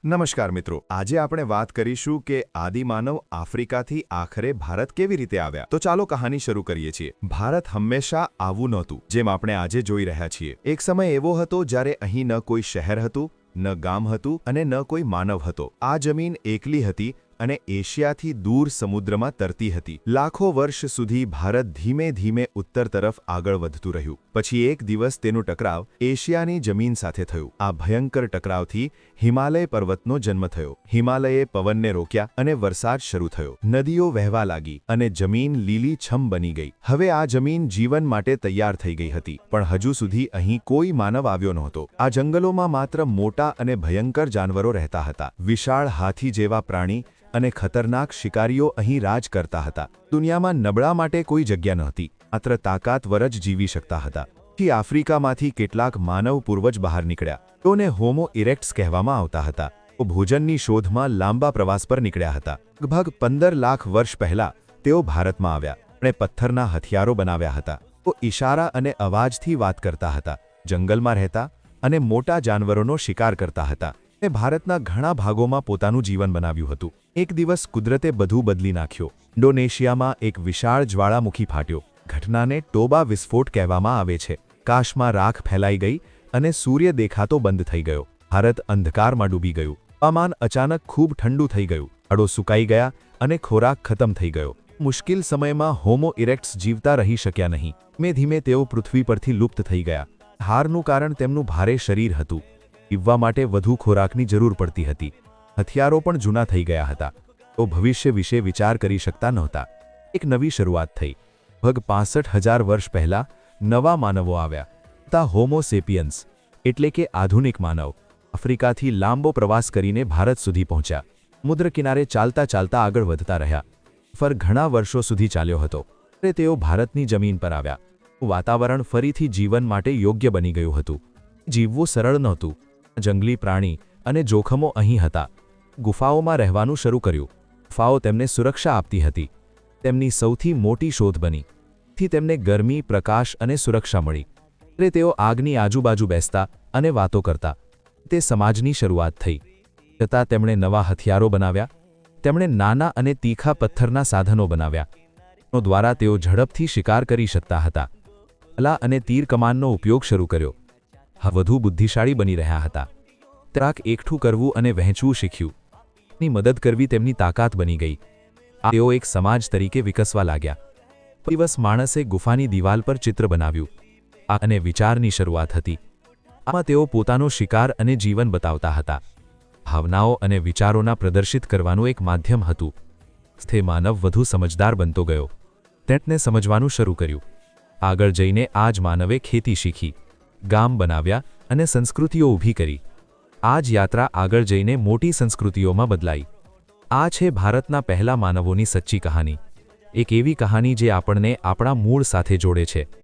નમસ્કાર મિત્રો, આજે આપણે વાત કરીશું કે આદિમાનવ આફ્રિકાથી આખરે ભારત કેવી રીતે આવ્યા। તો ચાલો કહાની શરૂ કરીએ છીએ। ભારત હંમેશા આવું નહોતું જેમ આપણે આજે જોઈ રહ્યા છીએ। એક સમય એવો હતો જ્યારે અહીં ન કોઈ શહેર હતું, ન ગામ હતું અને ન કોઈ માનવ હતો। આ જમીન એકલી હતી અને એશિયાથી દૂર સમુદ્રમાં તરતી હતી। લાખો વર્ષ સુધી ભારત ધીમે ધીમે ઉત્તર તરફ આગળ વધતું રહ્યું। પછી એક દિવસ તેનું ટકરાવ એશિયાની જમીન સાથે થયું। આ ભયંકર ટકરાવથી હિમાલય પર્વતનો જન્મ થયો। હિમાલયે પવનને રોક્યા અને વરસાદ શરૂ થયો। નદીઓ વહેવા લાગી અને જમીન લીલીછમ બની ગઈ। હવે આ જમીન જીવન માટે તૈયાર થઈ ગઈ હતી, પણ હજુ સુધી અહીં કોઈ માનવ આવ્યો નહોતો। આ જંગલોમાં માત્ર મોટા અને ભયંકર જાનવરો રહેતા હતા। વિશાળ હાથી જેવા પ્રાણી અને ખતરનાક શિકારીઓ અહીં રાજ કરતા હતા। દુનિયામાં નબળા માટે કોઈ જગ્યા નહોતી, માત્ર તાકાતવર જ જીવી શકતા હતા। થી આફ્રિકામાંથી કેટલાક માનવ પૂર્વજ બહાર નીકળ્યા। તેઓને હોમો ઇરેક્ટ્સ કહેવામાં આવતા હતા। તેઓ ભોજનની શોધમાં લાંબા પ્રવાસ પર નીકળ્યા હતા। લગભગ 15 લાખ વર્ષ પહેલા તેઓ ભારતમાં આવ્યા અને પથ્થરના હથિયારો બનાવ્યા હતા। તેઓ ઇશારા અને અવાજથી વાત કરતા હતા, જંગલમાં રહેતા અને મોટા જાનવરોનો શિકાર કરતા હતા। તે ભારતના ઘણા ભાગોમાં પોતાનું જીવન બનાવ્યું હતું। એક દિવસ કુદરતે બધું બદલી નાખ્યો। ઇન્ડોનેશિયામાં એક વિશાળ જ્વાળામુખી ફાટ્યો। ઘટનાને ટોબા વિસ્ફોટ કહેવામાં આવે છે। કાશમાં રાખ ફેલાઈ ગઈ અને સૂર્ય દેખાતો બંધ થઈ ગયો। ભારત અંધકારમાં ડૂબી ગયું। હવામાન અચાનક ખૂબ ઠંડુ થઈ ગયું। ઝાડો સુકાઈ ગયા અને ખોરાક ખતમ થઈ ગયો। મુશ્કેલ સમયમાં હોમો ઇરેક્ટ્સ જીવતા રહી શક્યા નહીં। ધીમે ધીમે તેઓ પૃથ્વી પરથી લુપ્ત થઈ ગયા। હારનું કારણ તેમનું ભારે શરીર હતું। જીવવા માટે વધુ ખોરાકની જરૂર પડતી હતી। હથિયારો પણ જૂના થઈ ગયા હતા। તો ભવિષ્ય વિશે વિચાર કરી શકતા નહોતા। એક નવી શરૂઆત થઈ। લગભગ 65,000 વર્ષ પહેલા નવા માનવો આવ્યા। તા હોમો સેપિયન્સ એટલે કે આધુનિક માનવ આફ્રિકાથી લાંબો પ્રવાસ કરીને ભારત સુધી પહોંચ્યા। સમુદ્ર કિનારે ચાલતા ચાલતા આગળ વધતા રહ્યા। સફર ઘણા વર્ષો સુધી ચાલ્યો હતો। ત્યારે તેઓ ભારતની જમીન પર આવ્યા। વાતાવરણ ફરીથી જીવન માટે યોગ્ય બની ગયું હતું। જીવવું સરળ નહોતું। જંગલી પ્રાણી અને જોખમો અહીં હતા। ગુફાઓમાં રહેવાનું શરૂ કર્યું। ગુફાઓ તેમને સુરક્ષા આપતી હતી। તેમની સૌથી મોટી શોધ બની। થી તેમને ગરમી, પ્રકાશ અને સુરક્ષા મળી। ત્યારે તેઓ આગની આજુબાજુ બેસતા અને વાતો કરતા। તે સમાજની શરૂઆત થઈ। છતાં તેમણે નવા હથિયારો બનાવ્યા। તેમણે નાના અને તીખા પથ્થરના સાધનો બનાવ્યા। તેનો દ્વારા તેઓ ઝડપથી શિકાર કરી શકતા હતા। ભાલા અને તીર કમાનનો ઉપયોગ શરૂ કર્યો। વધુ બુદ્ધિશાળી બની રહ્યા હતા। ત્રાક એકઠું કરવું અને વહેંચવું શીખ્યું। ની મદદ કરવી તેમની તાકાત બની ગઈ। તેઓ એક સમાજ તરીકે વિકસવા લાગ્યા। દિવસ માણસે ગુફાની દિવાલ પર ચિત્ર બનાવ્યું। આ અને વિચારની શરૂઆત હતી। આમાં તેઓ પોતાનો શિકાર અને જીવન બતાવતા હતા। ભાવનાઓ અને વિચારોના પ્રદર્શિત કરવાનું એક માધ્યમ હતું। તે માનવ વધુ સમજદાર બનતો ગયો। તેણે સમજવાનું શરૂ કર્યું। આગળ જઈને આ જ માનવે ખેતી શીખી, ગામ બનાવ્યા અને સંસ્કૃતિઓ ઊભી કરી। આ જ યાત્રા આગળ જઈને મોટી સંસ્કૃતિઓમાં બદલાઈ। આ છે ભારતના પહેલા માનવોની સચ્ચી કહાની। એક એવી કહાની જે આપણને આપણા મૂળ સાથે જોડે છે।